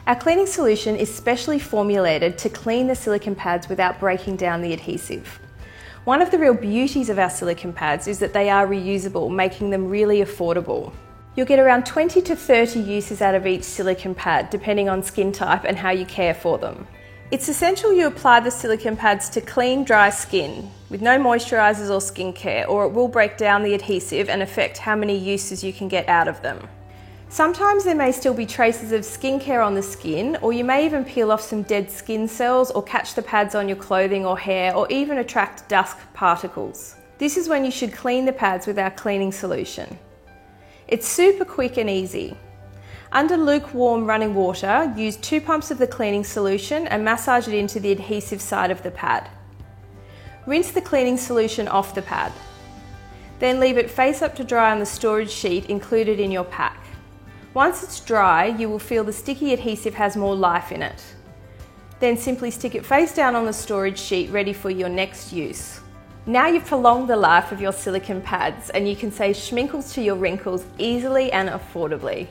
Our cleaning solution is specially formulated to clean the silicone pads without breaking down the adhesive. One of the real beauties of our silicone pads is that they are reusable, making them really affordable. You'll get around 20 to 30 uses out of each silicone pad, depending on skin type and how you care for them. It's essential you apply the silicone pads to clean, dry skin, with no moisturisers or skincare, or it will break down the adhesive and affect how many uses you can get out of them. Sometimes there may still be traces of skincare on the skin, or you may even peel off some dead skin cells or catch the pads on your clothing or hair, or even attract dust particles. This is when you should clean the pads with our cleaning solution. It's super quick and easy. Under lukewarm running water, use 2 pumps of the cleaning solution and massage it into the adhesive side of the pad. Rinse the cleaning solution off the pad. Then leave it face up to dry on the storage sheet included in your pack. Once it's dry, you will feel the sticky adhesive has more life in it. Then simply stick it face down on the storage sheet, ready for your next use. Now you've prolonged the life of your silicone pads and you can say schminkles to your wrinkles easily and affordably.